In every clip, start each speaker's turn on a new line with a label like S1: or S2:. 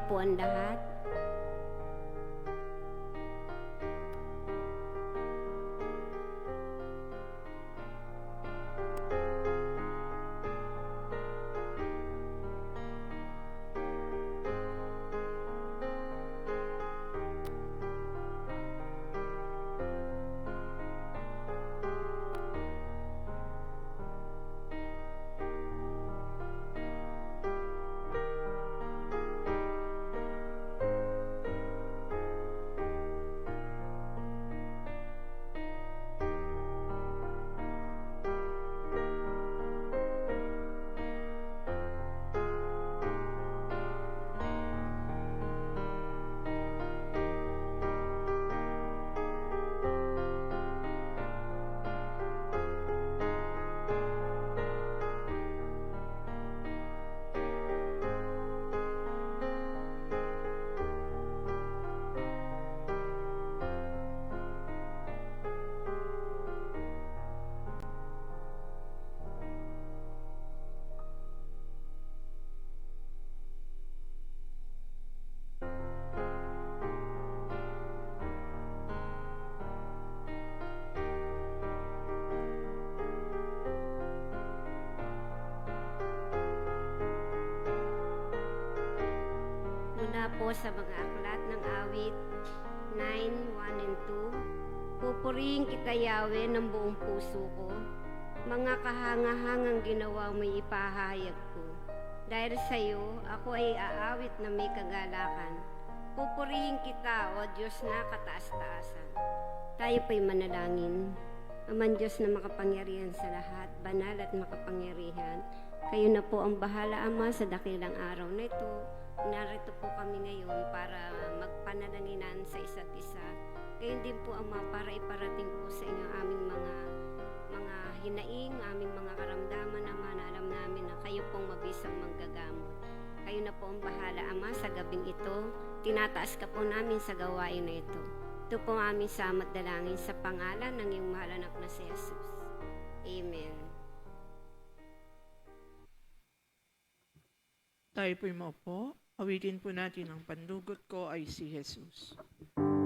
S1: po ang lahat. Mula po sa mga aklat ng awit 9:1 and 2. Pupurihin kita, Yahweh, ng buong puso ko. Mga kahangahangang ginawa mo'y ipahayag ko. Dahil sa iyo, ako ay aawit na may kagalakan. Pupurihin kita, O Diyos na kataas-taasan. Tayo po'y manalangin. Aman Diyos na makapangyarihan sa lahat, banal at makapangyarihan, kayo na po ang bahala, Ama, sa dakilang araw na ito. Narito po kami ngayon para magpanalanginan sa isa't isa. Gayon din po, Ama, para iparating po sa inyo aming mga hinaing, aming mga karamdaman, Ama, na alam namin na kayo pong mabisang manggagamot. Kayo na po ang bahala, Ama, sa gabing ito. Tinataas ka po namin sa gawain na ito. Ito po ang aming samad dalangin sa pangalan ng iyong mahal anak na si Jesus. Amen.
S2: Tayo po'y maupo. Awitin po natin ang Pandugot Ko Ay Si Jesus.
S3: Ako'y kanya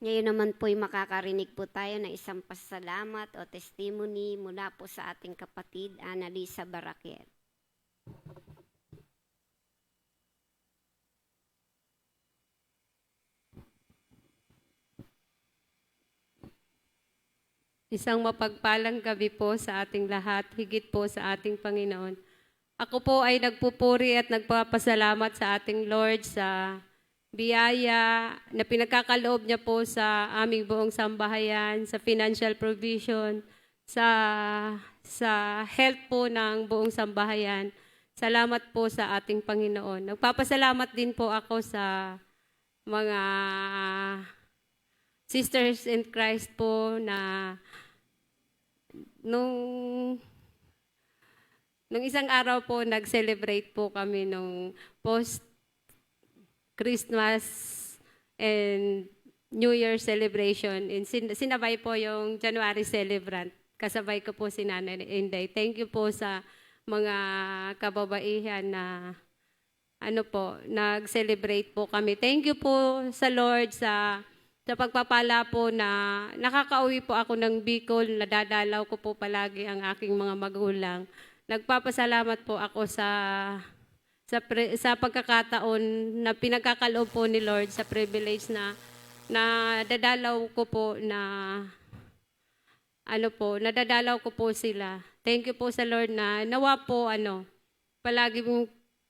S1: Ngayon naman po'y makakarinig po tayo ng isang pasalamat o testimony mula po sa ating kapatid, Annalisa Baraquiel.
S3: Isang mapagpalang gabi po sa ating lahat, higit po sa ating Panginoon. Ako po ay nagpupuri at nagpapasalamat sa ating Lord sa biyaya na pinagkakaloob niya po sa aming buong sambahayan, sa financial provision, sa health po ng buong sambahayan. Salamat po sa ating Panginoon. Nagpapasalamat din po ako sa mga sisters in Christ po na nung isang araw po nag-celebrate po kami nung post-Christmas and New Year celebration. And sinabay po yung January celebrant. Kasabay ko po si Nanay Inday. Thank you po sa mga kababaihan na nag-celebrate po kami. Thank you po sa Lord sa pagpapala po na nakakauwi po ako ng Bicol, nadadalaw ko po palagi ang aking mga magulang. Nagpapasalamat po ako sa pagkakataon na pinagkakaloob po ni Lord, sa privilege na dadalaw ko po nadadalaw ko po sila. Thank you po sa Lord na nawa po palagi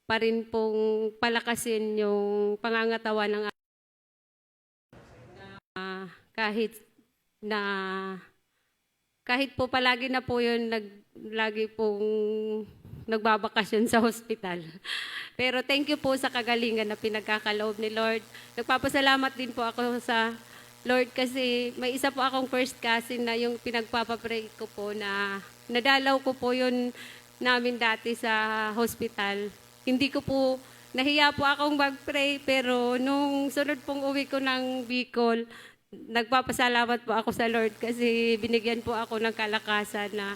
S3: pa rin pong palakasin yung pangangatawan ng kahit po palagi na po yun lagi pong nagbabakasyon sa hospital. Pero thank you po sa kagalingan na pinagkakaloob ni Lord. Nagpapasalamat din po ako sa Lord kasi may isa po akong first cousin na yung pinagpapapray ko po na nadalaw ko po yun namin dati sa hospital. Hindi ko po, nahiya po akong mag-pray pero nung sunod pong uwi ko ng Bicol, nagpapasalamat po ako sa Lord kasi binigyan po ako ng kalakasan na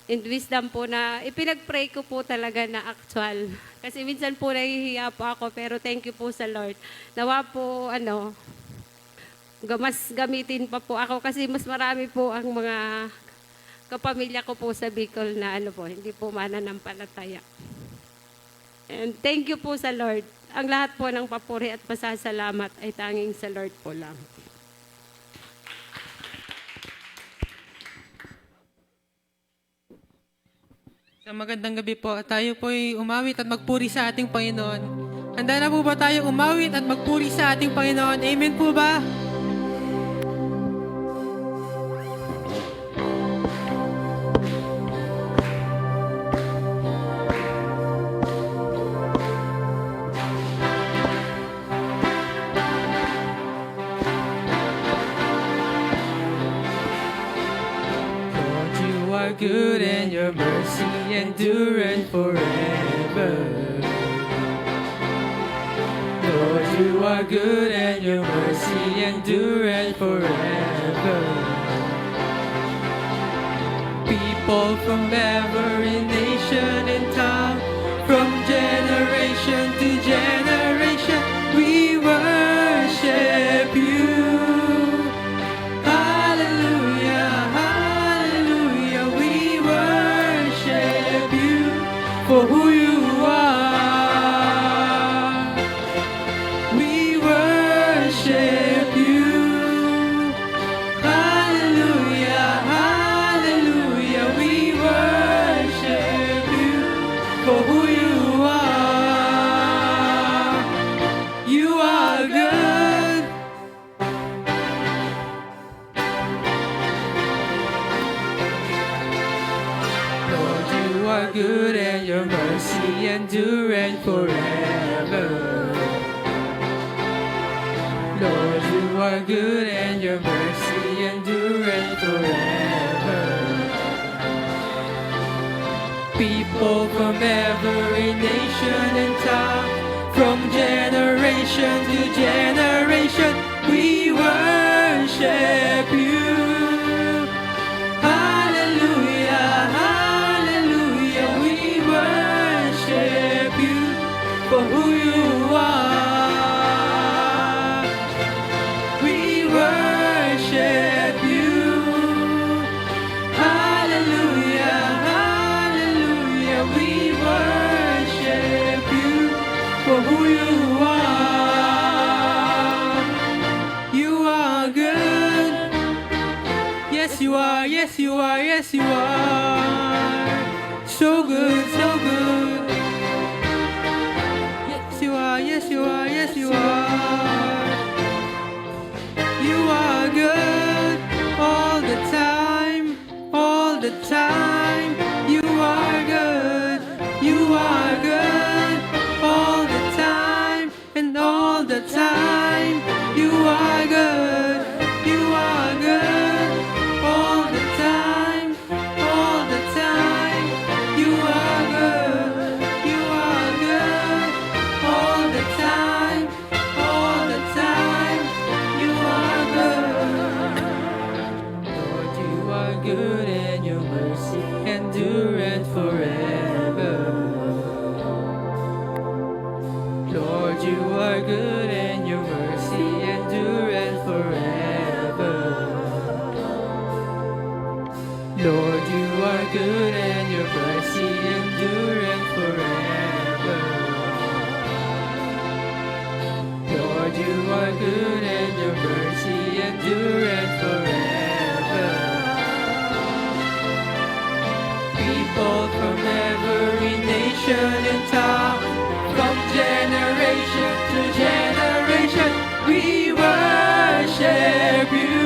S3: and wisdom po na ipinag-pray ko po talaga na actual. Kasi minsan po nahihiya po ako pero thank you po sa Lord. Nawa po mas gamitin pa po ako kasi mas marami po ang mga kapamilya ko po sa Bicol na hindi po mananampalataya. And thank you po sa Lord. Ang lahat po ng papuri at pasasalamat ay tanging sa Lord po lang.
S4: Sa magandang gabi po, tayo po'y umawit at magpuri sa ating Panginoon. Handa na po ba tayo umawit at magpuri sa ating Panginoon? Amen po ba? Good and your mercy endureth forever. Lord, you are good and your mercy endureth forever. People from every nation and tongue, from generation to generation, we worship you. For who you are, we worship you. Hallelujah, hallelujah, we worship you. For who you are good. Lord, you are good and your mercy endureth forever. Lord, you are good and your mercy endureth forever. People from every nation and tongue, from generation to generation, we worship you. Hallelujah, hallelujah, we worship you for who you are. We worship So good, so good. Yes, you are, yes, you are, yes, you are. You are good all the time, all the time. You are good, you are good all the time, and all the time. You are good, you are good all the time, all the time. You are good, you are good all the time, all the time. You are good. Lord, you are good and your mercy endureth forever. Lord, you are good and your mercy endureth forever. Lord, you are good and your mercy endureth forever. Lord, you are good and your mercy endureth forever. People from every nation and tongue, from generation to generation, we worship you.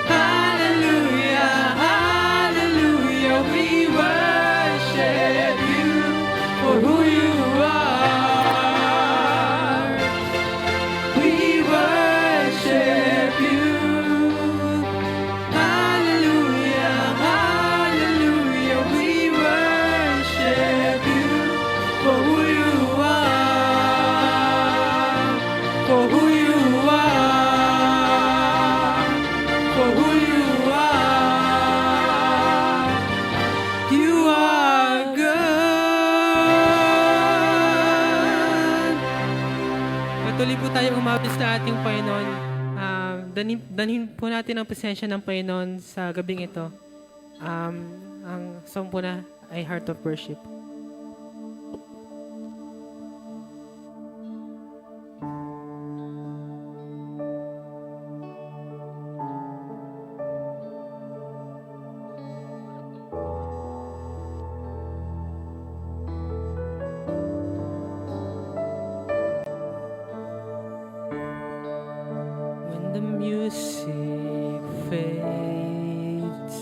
S4: Hallelujah, hallelujah, we worship you for who you are. We worship you. Hallelujah, hallelujah, we worship you for who you are. For who you are. For who you are. You are good. Patuloy po tayo umabot sa ating Panginoon. Dalhin po natin ang presensya ng Panginoon sa gabing ito. Ang song po na ay Heart of Worship. When the music fades,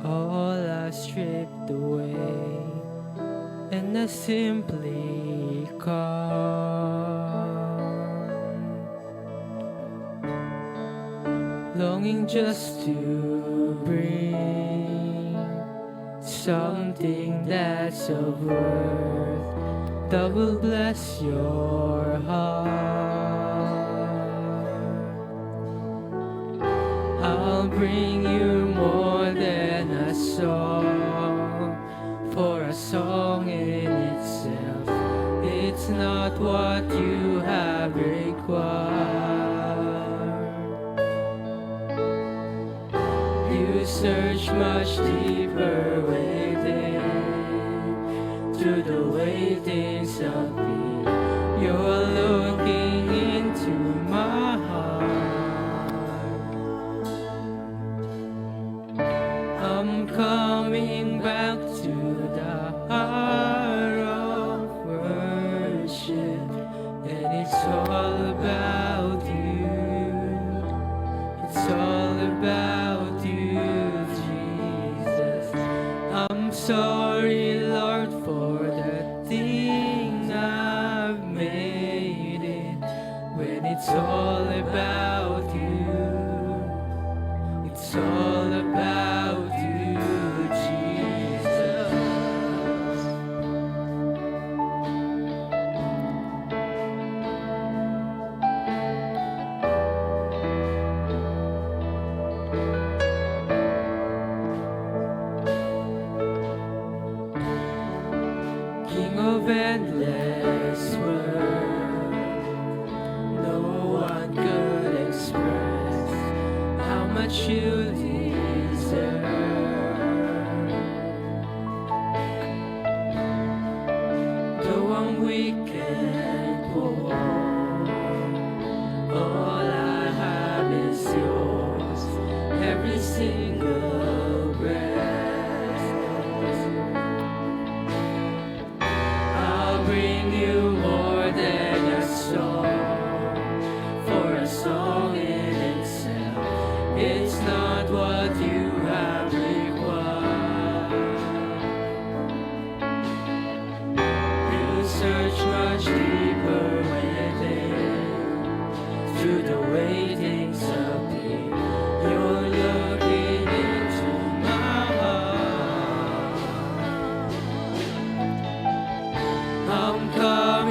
S4: all are stripped away, and I simply come, longing just to bring something that's of worth that will bless your heart. I'll bring you more than a song, for a song in itself, it's not what you have required. You search much deeper within, to the way things have been. You're looking into my heart. I'm coming back to the heart of worship, and it's all about you. It's all about you, Jesus. I'm sorry, Lord, for the thing I've made it, when it's all about you. It's all about you, Jesus. King of endless worth, no one could express how much you deserve. Though I'm weak and poor, all I have is yours. Every single breath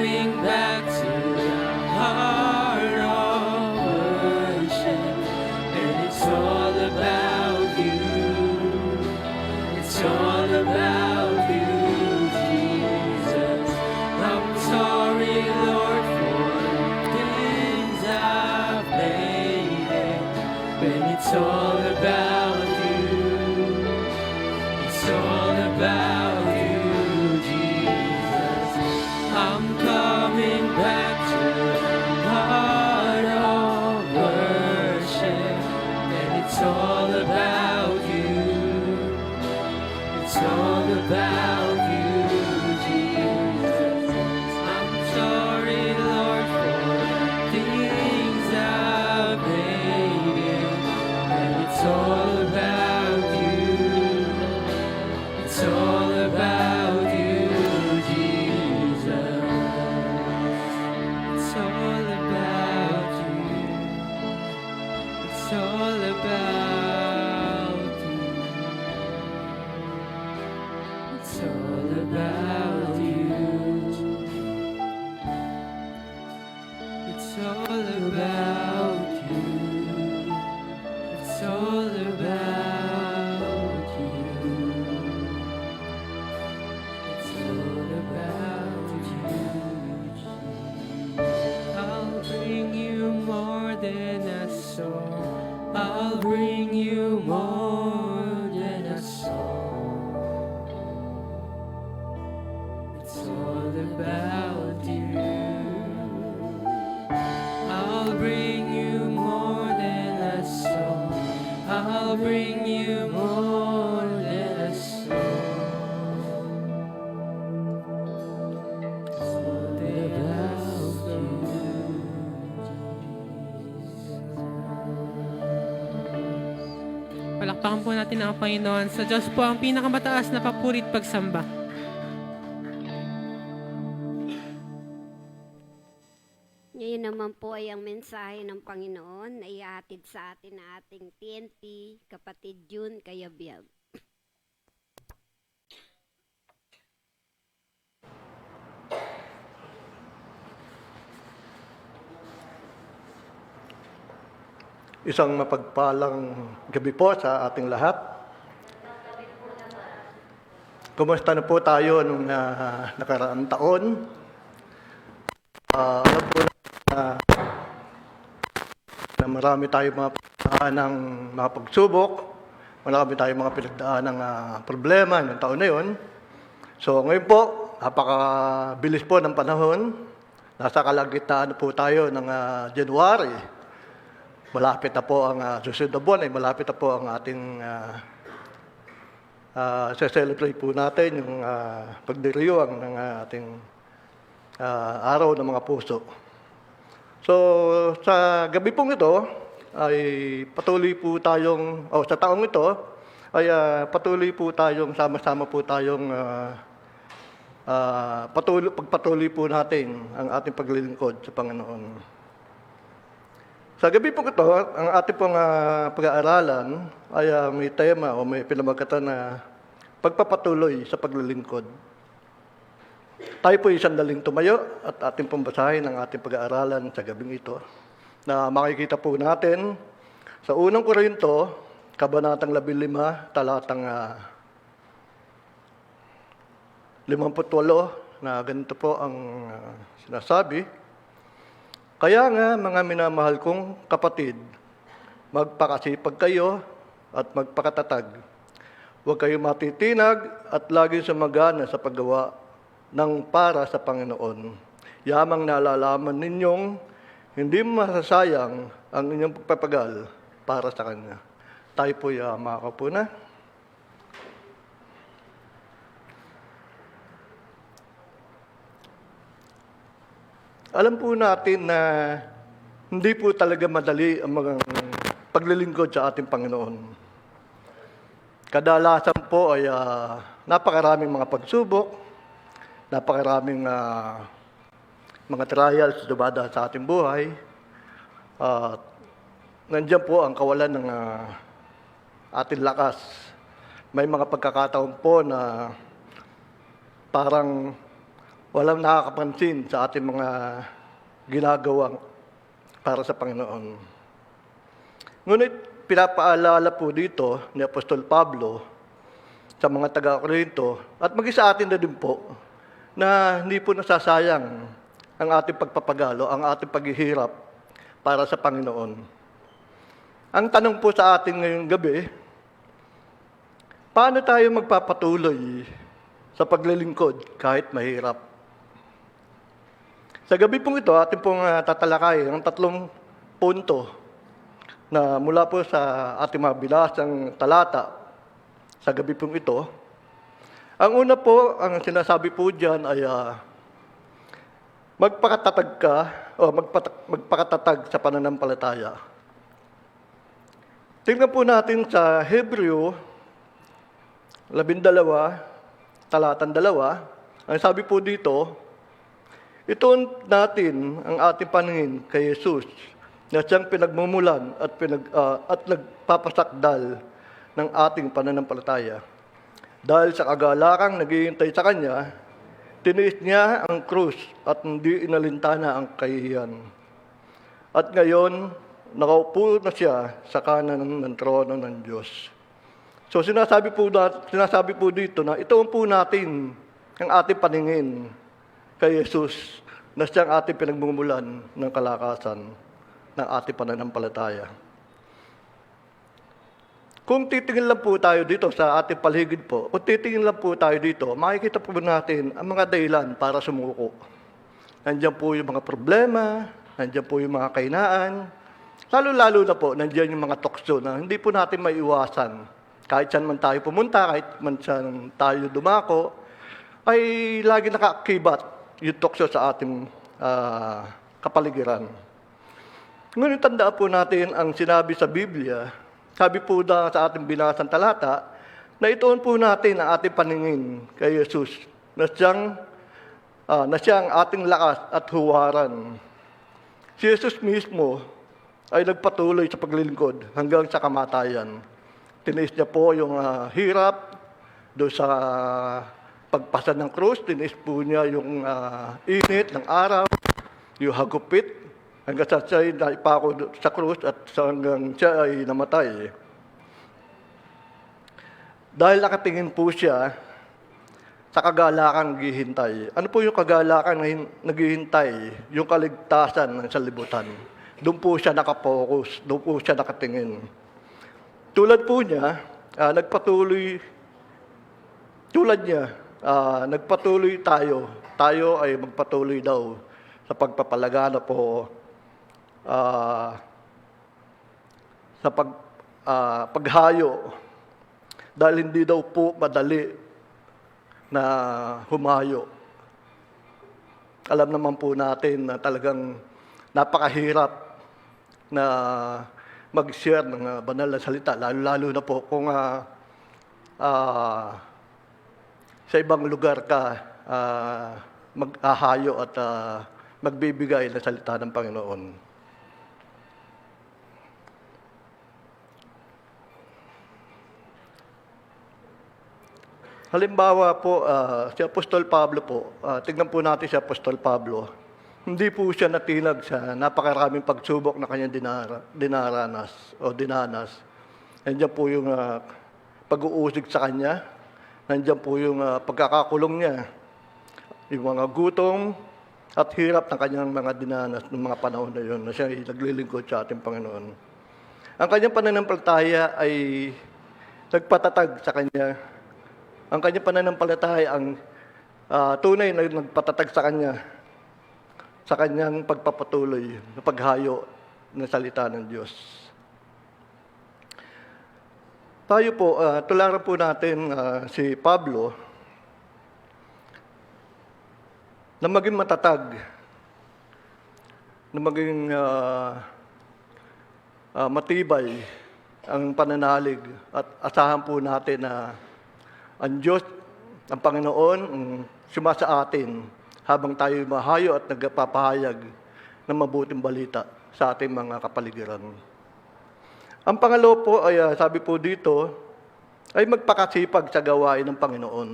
S4: coming back to the heart of worship, and it's all about you. It's all about you, Jesus. I'm sorry, Lord, for the things I've made, when it's all about you. It's all about you, Jesus. I'm coming back to the heart of worship, and it's all about you. It's all about you, Jesus. I'm sorry, Lord, for the things I've made, and it's all about you. It's all about you, Jesus. It's all about you. It's all about you. It's all about you. It's all about you. It's all about you. It's all about you. I'll bring you more than a song. I'll bring you more than a song. It's all about you. I'll bring you more than a song. I'll bring you more than a song. It's all about you.
S5: Palakpakan po natin ang Panginoon. Sa Diyos po ang pinakamataas na papuri at pagsamba.
S1: Ngayon naman po ay ang mensahe ng Panginoon na ihatid sa atin na ating TNT, kapatid June Kayabyab.
S6: Isang mapagpalang gabi po sa ating lahat. Kumusta na po tayo nung nakaraang taon? Alam po na marami tayong mga pinagdaan ng mga pagsubok, marami tayong mga pinagdaan ng problema ng taon na yun. So ngayon po, napakabilis po ng panahon. Nasa kalagitnaan po tayo ng January. Malapit na po ang susunod na buwan, malapit na po ang ating celebrate po natin yung pagdiriwang ng ating araw ng mga puso. So, sa gabi pong ito, ay patuloy po tayong, sa taong ito, ay patuloy po tayong, sama-sama po tayong pagpatuloy po natin ang ating paglilingkod sa Panginoon. Sa gabi po ito, ang ating pong pag-aaralan ay may tema o may pinamagkatan na pagpapatuloy sa paglilingkod. Tayo po ay sandaling tumayo at ating pong basahin ang ating pag-aaralan sa gabing ito na makikita po natin sa unang Korinto, Kabanatang 15, talatang 58 na ganito po ang sinasabi. Kaya nga, mga minamahal kong kapatid, magpakasipag kayo at magpakatatag. Huwag kayong matitinag at laging sumagana sa paggawa ng para sa Panginoon. Yamang nalalaman ninyong hindi masasayang ang inyong pagpapagal para sa Kanya. Tayo po makakaupo na. Alam po natin na hindi po talaga madali ang mga paglilingkod sa ating Panginoon. Kadalasan po ay napakaraming mga pagsubok, napakaraming mga trials dumadahan sa ating buhay. Nandiyan po ang kawalan ng ating lakas. May mga pagkakataon po na parang walang nakakapansin sa ating mga ginagawang para sa Panginoon. Ngunit pinapaalala po dito ni Apostol Pablo sa mga taga-Korinto at maging sa atin na din po na hindi po nasasayang ang ating pagpapagalo, ang ating paghihirap para sa Panginoon. Ang tanong po sa atin ngayong gabi, paano tayo magpapatuloy sa paglilingkod kahit mahirap? Sa gabi pong ito, ating pong tatalakayin ang 3 punto na mula po sa ating mabilasang talata sa gabi pong ito. Ang una po, ang sinasabi po dyan ay magpakatatag ka o magpakatatag sa pananampalataya. Tingnan po natin sa Hebreo 12, talatang 2, ang sabi po dito, ituon natin ang ating paningin kay Jesus na siyang pinagmumulan at nagpapasakdal ng ating pananampalataya. Dahil sa kagalarang naghihintay sa Kanya, tiniis niya ang krus at hindi inalintana ang kahihiyan. At ngayon, nakaupo na siya sa kanan ng trono ng Diyos. So sinasabi po dito na ituon po natin ang ating paningin kay Jesus na siyang ating pinagmumulan ng kalakasan ng ating pananampalataya. Kung titingin lang po tayo dito sa ating paligid po, kung titingin lang po tayo dito, makikita po natin ang mga dahilan para sumuko. Nandiyan po yung mga problema, nandiyan po yung mga kainaan, lalo-lalo na po, nandiyan yung mga tukso na hindi po natin maiwasan. Kahit saan man tayo pumunta, kahit man saan tayo dumako, ay lagi nakaakibat yung tukso sa ating kapaligiran. Ngunit tandaan po natin ang sinabi sa Biblia, sabi po na sa ating binasang talata, na ituon po natin ang ating paningin kay Jesus, na siyang ating lakas at huwaran. Si Jesus mismo ay nagpatuloy sa paglilingkod hanggang sa kamatayan. Tinis niya po yung hirap doon sa pagpasa ng krus, tinis po niya yung init ng araw, yung hagupit, hanggang sa siya ay naipako sa krus at hanggang siya ay namatay. Dahil nakatingin po siya sa kagalakan naghihintay. Ano po yung kagalakan na naghihintay? Yung kaligtasan ng sanlibutan. Doon po siya nakapokus, doon po siya nakatingin. Tulad po niya, nagpatuloy tayo. Tayo ay magpatuloy daw sa pagpapalagana po sa paghayo dahil hindi daw po madali na humayo. Alam naman po natin na talagang napakahirap na mag-share ng banal na salita, lalo na po kung sa ibang lugar ka maghahayo at magbibigay ng salita ng Panginoon. Halimbawa po, si Apostol Pablo po, tignan po natin si Apostol Pablo. Hindi po siya natinag sa napakaraming pagsubok na kanyang dinanas. Nandiyan po yung pag-uusig sa kanya. Nandiyan po yung pagkakakulong niya. Yung mga gutom at hirap ng kanyang mga dinanas ng mga panahon na yun na siya ay naglilingkod sa ating Panginoon. Ang kanyang pananampalataya ay nagpatatag sa kanya. Ang kanyang pananampalataya ang tunay na nagpatatag sa kanya sa kanyang pagpapatuloy na paghayo ng salita ng Diyos. Tayo po, tularan po natin si Pablo na maging matatag, na maging matibay ang pananalig at asahan po natin na ang Diyos, ang Panginoon, sumasa atin habang tayo mahayo at nagpapahayag ng mabuting balita sa ating mga kapaligiran. Ang pangalawa po ay, sabi po dito, ay magpakasipag sa gawain ng Panginoon.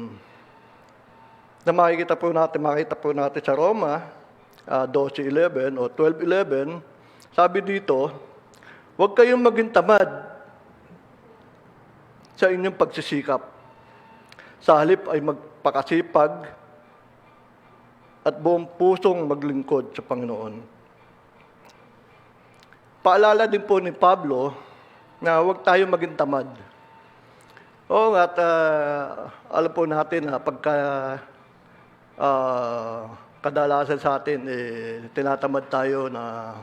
S6: na makita po natin sa Roma 12:11 o 12:11, sabi dito, huwag kayong maging tamad sa inyong pagsisikap. Sa halip ay magpakasipag at buong pusong maglingkod sa Panginoon. Paalala din po ni Pablo na huwag tayong maging tamad. Oo, at alam po natin na pagka kadalasan sa atin, tinatamad tayo na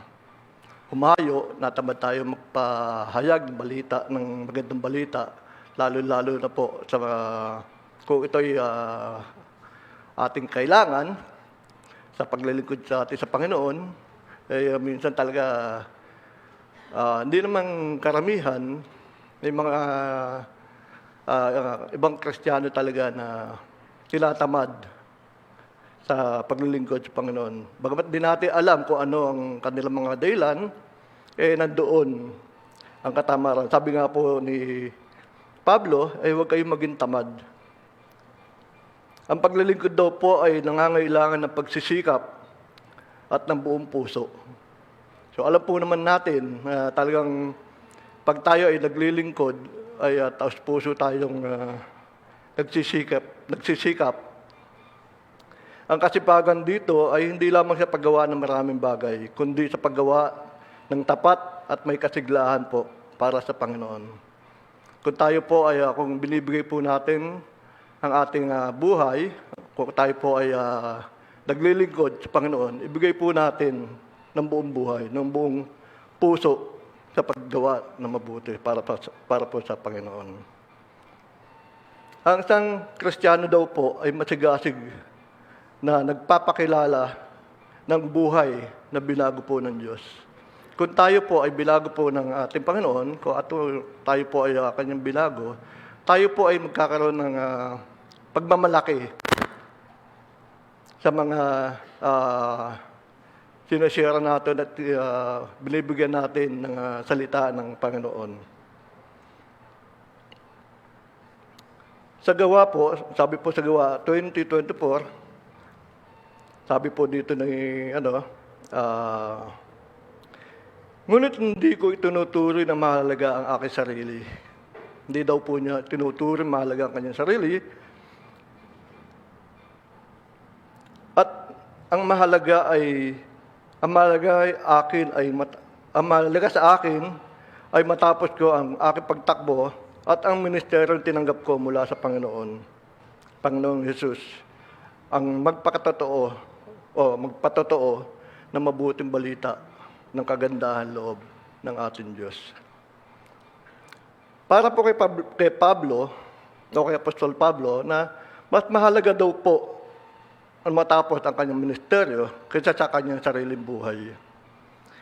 S6: humayo, natamad tayo magpahayag ng balita, ng magandang balita, lalo-lalo na po sa kung ito'y ating kailangan sa paglilingkod sa atin sa Panginoon, minsan talaga hindi naman karamihan, may mga ibang Kristiyano talaga na tinatamad sa paglilingkod sa Panginoon. Bagamat di natin alam kung ano ang kanilang mga dahilan, nandoon ang katamaran. Sabi nga po ni Pablo, huwag kayong maging tamad. Ang paglilingkod daw po ay nangangailangan ng pagsisikap at ng buong puso. So alam po naman natin na talagang pag tayo ay naglilingkod, ay taos puso tayong nagsisikap. Ang kasipagan dito ay hindi lamang sa paggawa ng maraming bagay, kundi sa paggawa ng tapat at may kasiglahan po para sa Panginoon. Kung tayo po ay, kung binibigay po natin ang ating buhay, kung tayo po ay naglilingkod sa Panginoon, ibigay po natin ng buong buhay, ng buong puso sa paggawa ng mabuti para po sa Panginoon. Ang isang Kristiyano daw po ay masigasig na nagpapakilala ng buhay na binago po ng Diyos. Kung tayo po ay binago po ng ating Panginoon, kung tayo po ay kanyang binago, tayo po ay magkakaroon ng pagmamalaki sa mga sinashare natin at binibigyan natin ng salita ng Panginoon. Sa gawa po, sabi po sa gawa 20:24, sabi po dito ngunit hindi ko itinuturing na mahalaga ang aking sarili. Hindi daw po niya tinuturing mahalaga ang kanyang sarili. At ang mahalaga sa akin ay matapos ko ang aking pagtakbo at ang ministeryo tinanggap ko mula sa Panginoong Jesus, ang magpatotoo na mabuting balita ng kagandahan loob ng ating Diyos. Para po kay Pablo, o kay Apostol Pablo, na mas mahalaga daw po ang matapos ang kanyang ministeryo kaysa sa kanyang sariling buhay.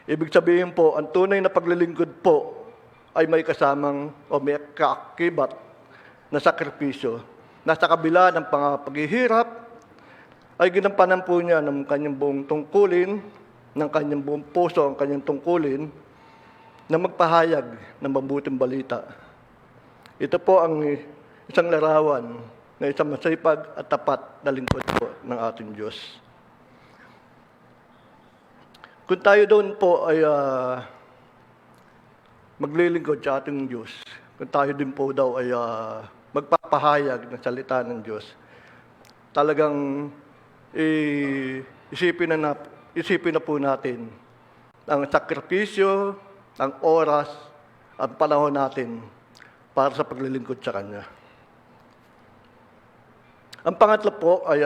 S6: Ibig sabihin po, ang tunay na paglilingkod po ay may kasamang o may kaakibat na sakripisyo na sa kabila ng paghihirap ay ginampanan po niya ng kanyang buong tungkulin, ng kanyang buong puso, ang kanyang tungkulin na magpahayag ng mabuting balita. Ito po ang isang larawan na isang masipag at tapat na lingkod po ng ating Diyos. Kung tayo doon po ay maglilingkod sa ating Diyos, kung tayo din po daw ay magpapahayag ng salita ng Diyos, talagang isipin na po natin ang sakripisyo, ang oras, at panahon natin para sa paglilingkod sa Kanya. Ang pangatlo po ay,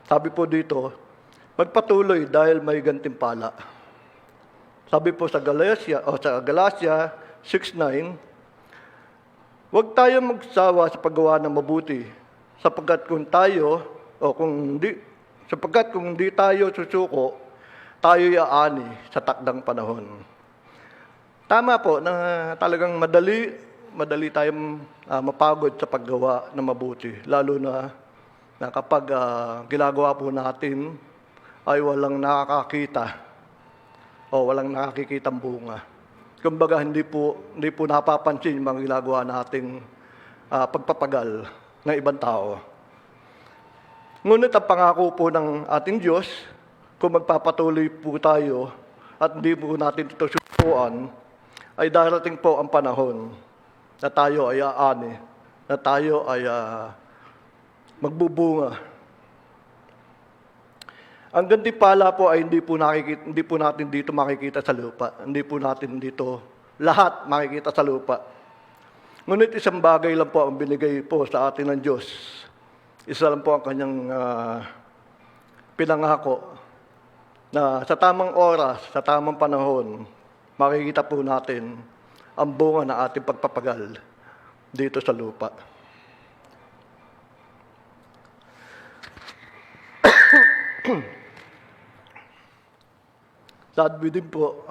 S6: sabi po dito, magpatuloy dahil may gantimpala. Sabi po sa Galatia 6:9, huwag tayo magsawa sa paggawa ng mabuti, sapagkat kung hindi tayo susuko, tayo iaani sa takdang panahon. Tama po na talagang madali tayong mapagod sa paggawa ng mabuti, lalo na kapag ginagawa po natin ay walang nakakakita o walang nakakikitang bunga. Kumbaga, hindi po napapansin yung mga ginagawa nating pagpapagal ng ibang tao. Ngunit ang pangako po ng ating Diyos, kung magpapatuloy po tayo at hindi po natin ito susukuan, ay darating po ang panahon na tayo ay aani, na tayo ay magbubunga. Ang gantimpala po ay hindi po natin dito makikita sa lupa. Hindi po natin dito lahat makikita sa lupa. Ngunit isang bagay lang po ang binigay po sa atin ng Diyos. Isa lang po ang kanyang pinangako na sa tamang oras, sa tamang panahon, makikita po natin ang bunga ng ating pagpapagal dito sa lupa. Sabi din po,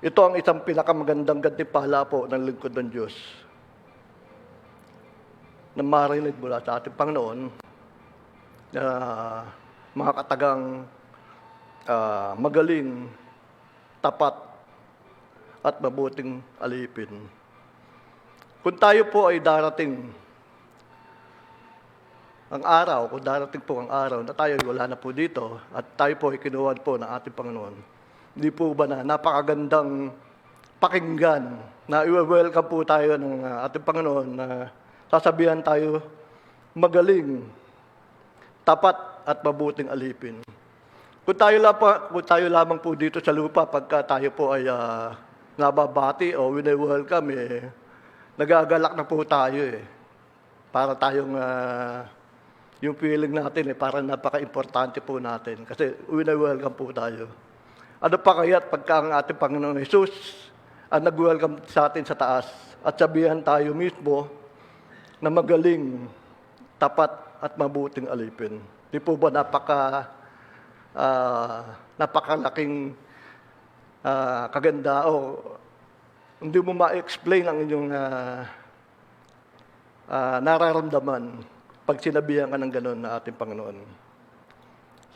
S6: ito ang isang pinakamagandang gantimpala po ng lingkod ng Diyos na marinig mula sa ating Panginoon na mga katagang magaling, tapat, at mabuting alipin. Kung tayo po ay darating ang araw, kung darating po ang araw na tayo wala na po dito at tayo po ay kinuha po ng ating Panginoon, hindi po ba na napakagandang pakinggan na i-welcome po tayo ng ating Panginoon na sasabihan tayo magaling, tapat at mabuting alipin. Kung tayo lamang po dito sa lupa pagka tayo po ay nababati o wini-welcome, nagagalak na po tayo para tayong yung feeling natin parang napaka-importante po natin kasi wini-welcome po tayo. Ano pa kaya't pagka ang ating Panginoong Jesus ang nag-welcome sa atin sa taas at sabihan tayo mismo na magaling, tapat at mabuting alipin. Di po ba napakalaking kaganda o hindi mo ma-explain ang inyong nararamdaman pag sinabihan ka ng gano'n na ating Panginoon.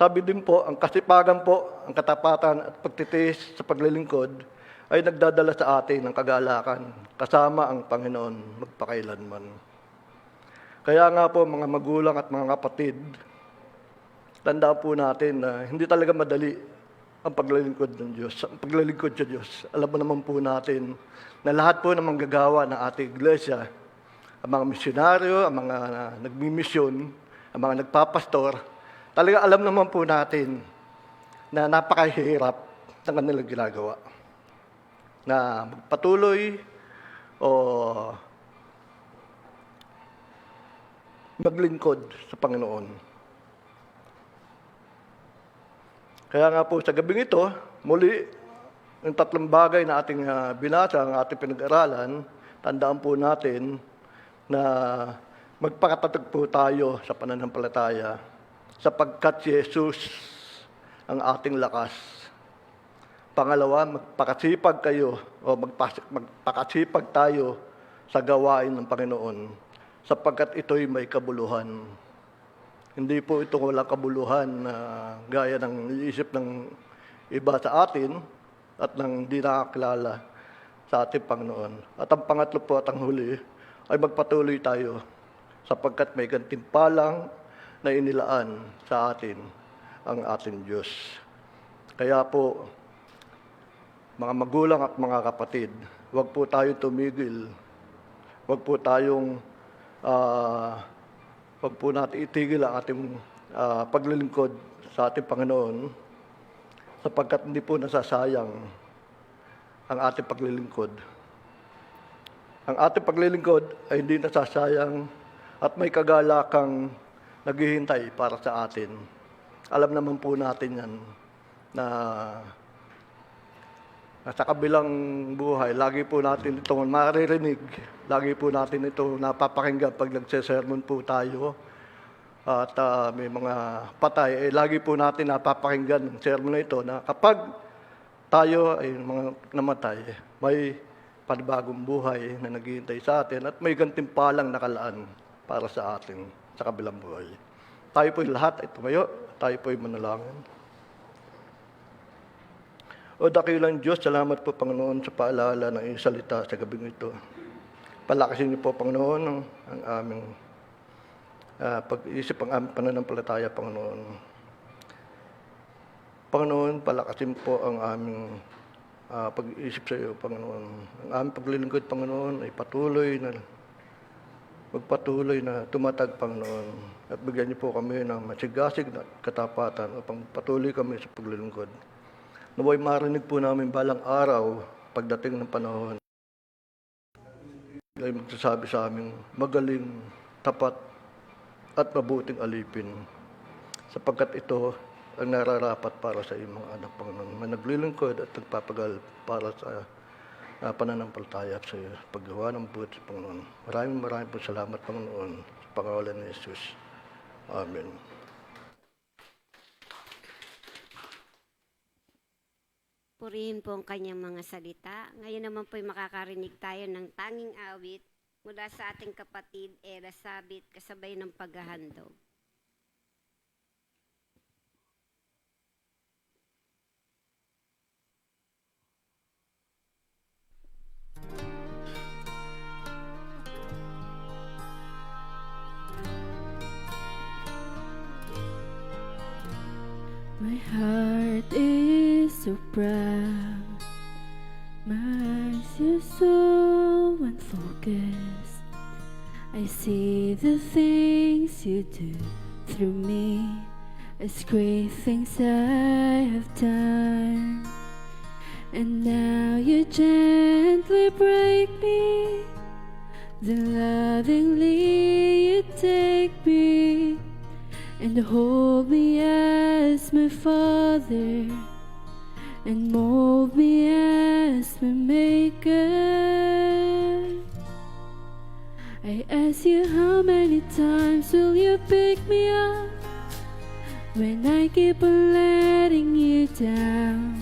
S6: Sabi din po, ang kasipagan po, ang katapatan at pagtitiis sa paglilingkod ay nagdadala sa atin ng kagalakan kasama ang Panginoon magpakailanman. Kaya nga po mga magulang at mga kapatid, tandaan po natin na hindi talaga madali ang paglilingkod ng Diyos. Ang paglilingkod sa Diyos. Alam mo naman po natin na lahat po ng manggagawa ng ating iglesia, ang mga misyonaryo, ang mga nagmimisyon, ang mga nagpapastor, talaga alam naman po natin na napakahirap ng kanilang ginagawa. Na magpatuloy o maglingkod sa Panginoon. Kaya nga po sa gabing ito, muli, yung tatlong bagay na ating binasa, ang ating pinag-aralan, tandaan po natin na magpakatatag po tayo sa pananampalataya sapagkat si Jesus ang ating lakas. Pangalawa, magpakasipag kayo o magpakasipag tayo sa gawain ng Panginoon sapagkat ito'y may kabuluhan. Hindi po ito walang kabuluhan na gaya ng iisip ng iba sa atin at ng di nakakilala sa ating Panginoon. At ang pangatlo po at ang huli ay magpatuloy tayo sapagkat may gantimpalang na inilaan sa atin ang ating Diyos. Kaya po, mga magulang at mga kapatid, huwag po tayo tumigil. Huwag po natin itigil ang ating paglilingkod sa ating Panginoon sapagkat hindi po nasasayang ang ating paglilingkod. Ang ating paglilingkod ay hindi nasasayang at may kagalakang naghihintay para sa atin. Alam naman po natin yan na sa kabilang buhay, lagi po natin itong maririnig, lagi po natin ito napapakinggan pag nagsesermon po tayo at may mga patay, lagi po natin napapakinggan ng sermon na ito na kapag tayo ay mga namatay, may panibagong buhay na naghihintay sa atin at may gantimpalang nakalaan para sa atin sa kabilang buhay. Tayo po'y lahat ay tumayo, tayo po'y manalangin. O dakilang Diyos, salamat po Panginoon sa paalala ng iyong salita sa gabing ito. Palakasin niyo po Panginoon ang aming pag-iisip ang aming pananampalataya, Panginoon. Panginoon, palakasin po ang aming pag-iisip sa iyo, Panginoon. Ang aming paglilingkod, Panginoon, ay magpatuloy na tumatag, Panginoon. At bigyan niyo po kami ng masigasig na katapatan upang patuloy kami sa paglilingkod. Naway marinig po namin balang araw, pagdating ng panahon, ay magsasabi sa aming magaling, tapat, at mabuting alipin. Sapagkat ito ang nararapat para sa iyong mga anak, Panginoon. May naglilingkod at nagpapagal para sa pananampalataya sa iyo, paggawa ng buti, Panginoon. Maraming po salamat, Panginoon, sa pangalan ni Jesus. Amen.
S1: Purihin po ang kanyang mga salita. Ngayon naman po'y makakarinig tayo ng tanging awit mula sa ating kapatid Ella Sabit kasabay ng paghahandog.
S7: My heart is so proud, my eyes are so unfocused. I see the things you do through me as great things I have done. And now you gently break me, then lovingly you take me and hold me as my Father, and mold me as my Maker. I ask you, how many times will you pick me up when I keep on letting you down?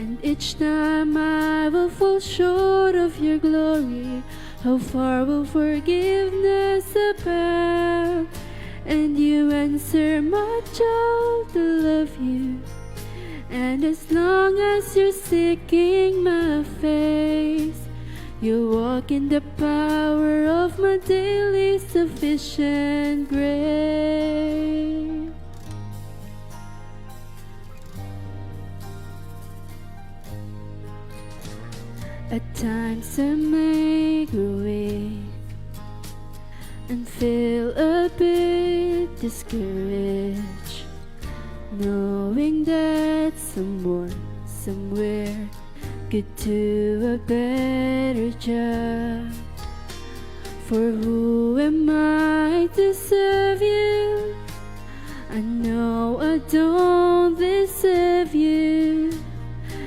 S7: And each time I will fall short of your glory, how far will forgiveness abound? And you answer, my child, I love you. And as long as you're seeking my face, you walk in the power of my daily sufficient grace. At times I may grow weak and feel a bit discouraged, knowing that someone somewhere could do a better job. For who am I to serve you? I know I don't deserve you,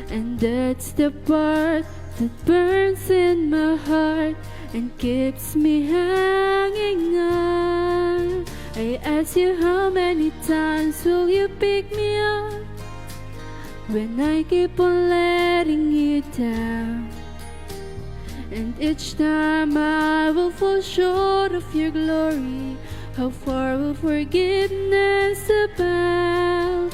S7: and that's the part that burns in my heart and keeps me hanging on. I ask you, how many times will you pick me up when I keep on letting you down? And each time I will fall short of your glory, how far will forgiveness abound?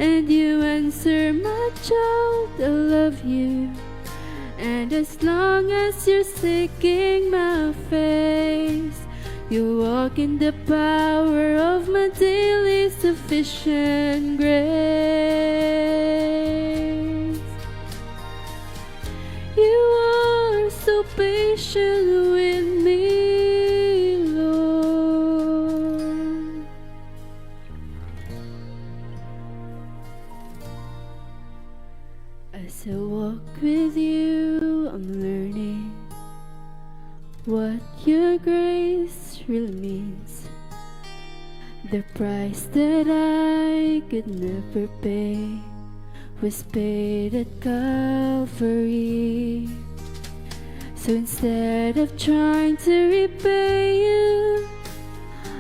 S7: And you answer, my child, I love you. And as long as you're seeking my face, you walk in the power of my daily sufficient grace. You are so patient with me, Lord. As I walk with you, I'm learning what your grace really means. The price that I could never pay was paid at Calvary. So instead of trying to repay you,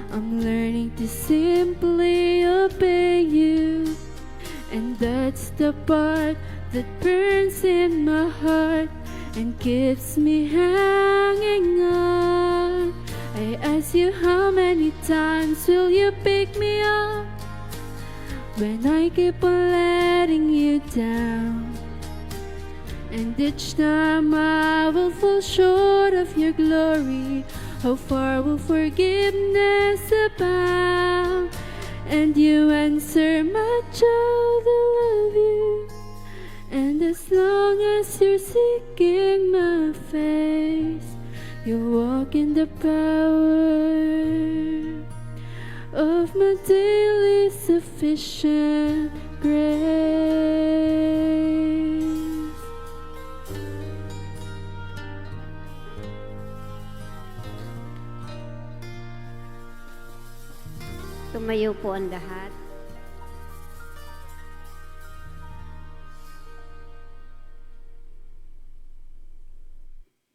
S7: I'm learning to simply obey you. And that's the part that burns in my heart and keeps me hanging on. I ask you, how many times will you pick me up when I keep on letting you down? And each time I will fall short of your glory, How far will forgiveness abound? And you answer, my child, I love you. And as long as you're seeking my face, you'll walk in the power of my daily sufficient grace.
S1: Tumayo po ang lahat.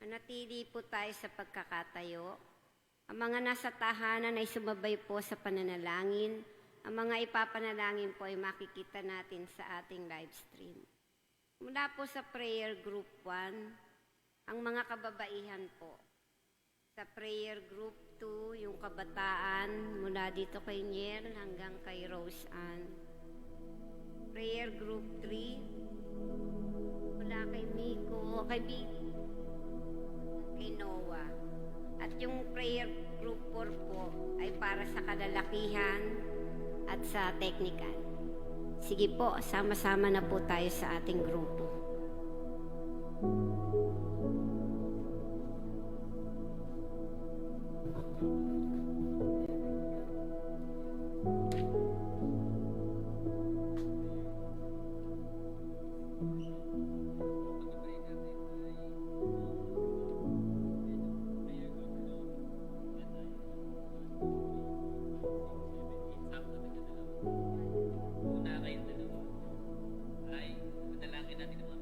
S1: Manatili po tayo sa pagkakatayo. Ang mga nasa tahanan ay sumabay po sa pananalangin. Ang mga ipapanalangin po ay makikita natin sa ating live stream. Mula po sa prayer group 1, ang mga kababaihan po. Sa prayer group 2, yung kabataan, mula dito kay Niel hanggang kay Rose Ann. Prayer group 3, mula kay Miko, kay Noah. At yung prayer group 4 po ay para sa kalalakihan at sa technical. Sige po, sama-sama na po tayo sa ating grupo.
S8: Una kayong dalawa ay manalangin natin ang mga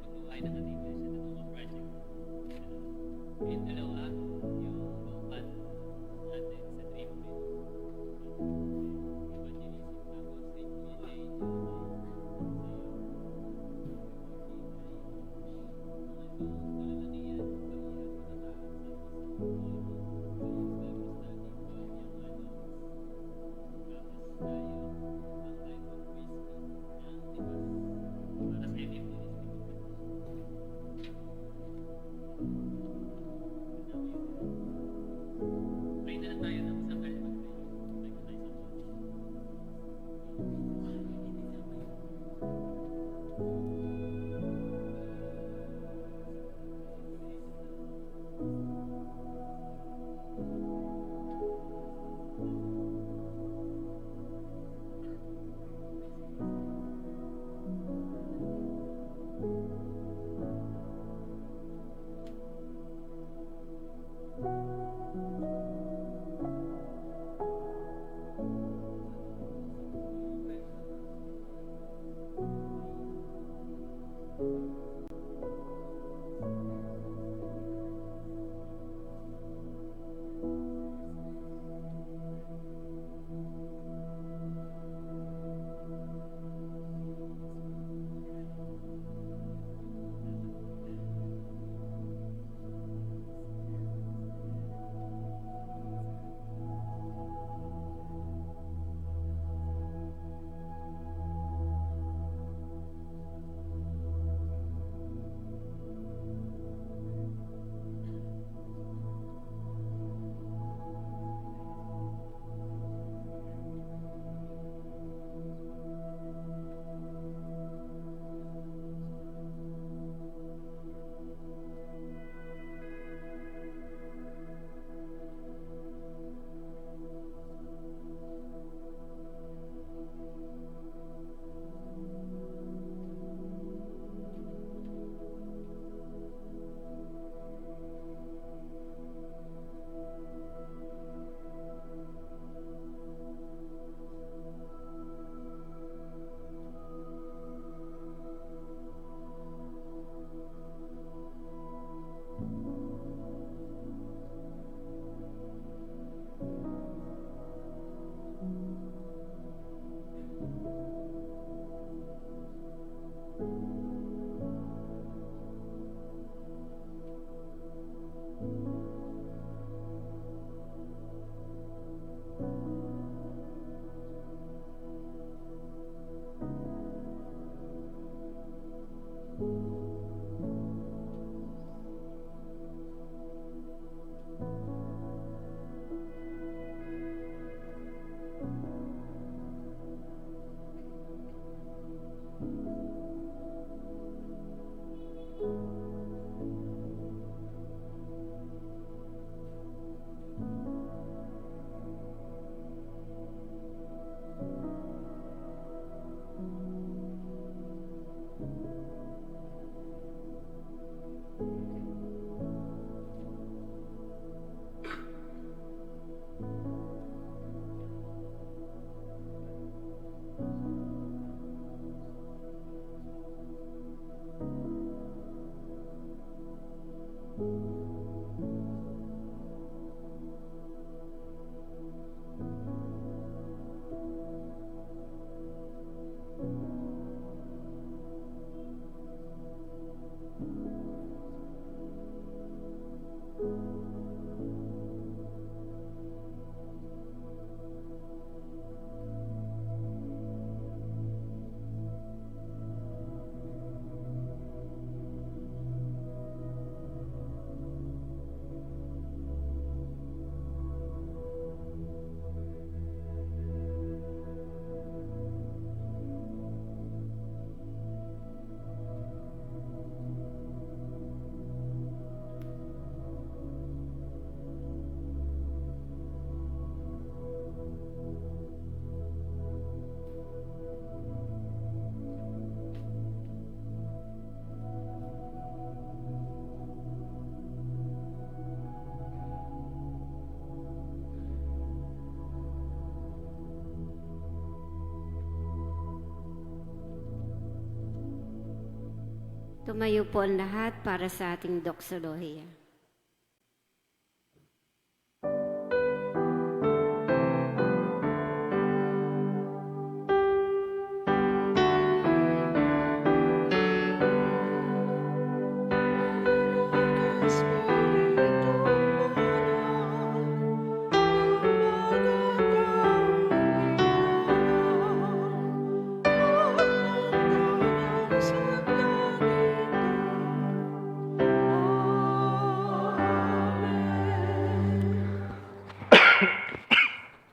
S1: Tumayo po ang lahat para sa ating doksolohiya.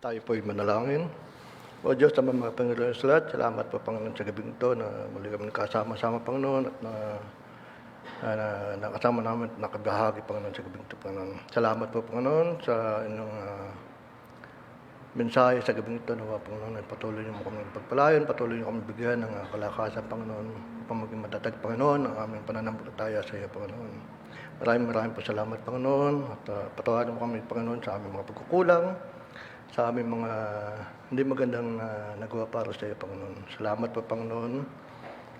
S6: Tayo po'y manalangin. O Diyos, sa mga Panginoon sa lahat, salamat po Panginoon sa gabing ito na muli kami nakasama-sama Panginoon at nakasama namin at nakabahagi Panginoon sa gabing ito Panginoon. Salamat po Panginoon sa inyong mensahe sa gabing ito na Panginoon ay patuloy niyo mo kami pagpalayon, patuloy niyo kami bigyan ng kalakasan Panginoon upang maging matatag Panginoon ang aming pananampalataya sa iyo Panginoon. Maraming po salamat Panginoon at patawarin mo kami Panginoon sa aming mga pagkukulang, sa aming mga hindi magandang nagawa para sa iyo, Panginoon. Salamat po, Panginoon,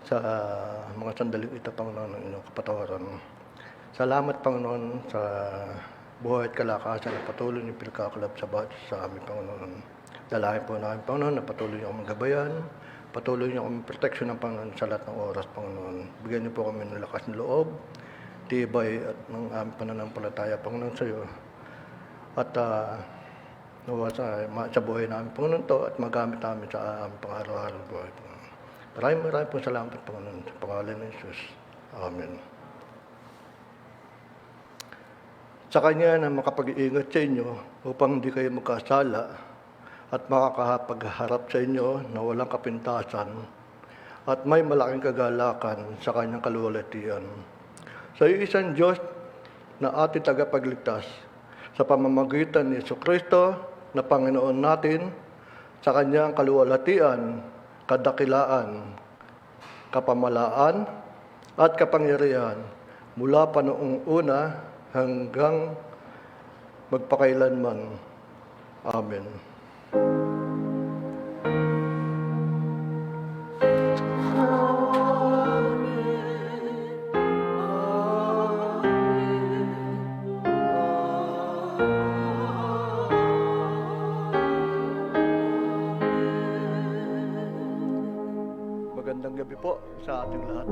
S6: sa mga sandaling ito, Panginoon, ng inyong kapatawaran. Salamat, Panginoon, sa buhay at kalakasan na patuloy niyo pinagkakalab sa bawat sa aming, Panginoon. Dalahin po namin, Panginoon, na patuloy niyo kaming gabayan, patuloy niyo kaming proteksyon ng Panginoon sa lahat ng oras, Panginoon. Bigyan niyo po kami ng lakas ng loob, tibay at ng aming pananampalataya, Panginoon, sa iyo. At nawa sa buhay namin, Panginoon, to at magamit namin sa aming pang-araw-araw buhay, Panginoon. Maraming po salamat, Panginoon, sa pangalan ng Jesus. Amen. Sa Kanya na makapag-iingat sa inyo upang hindi kayo magkasala at makakapagharap sa inyo na walang kapintasan at may malaking kagalakan sa Kanyang kaluwalhatian. Sa isang Diyos na ating tagapagligtas, sa pamamagitan ni Jesucristo na Panginoon natin, sa Kanyang kaluwalhatian, kadakilaan, kapamalaan, at kapangyarihan mula pa noong una hanggang magpakailanman. Amen. Magandang gabi po sa ating lahat.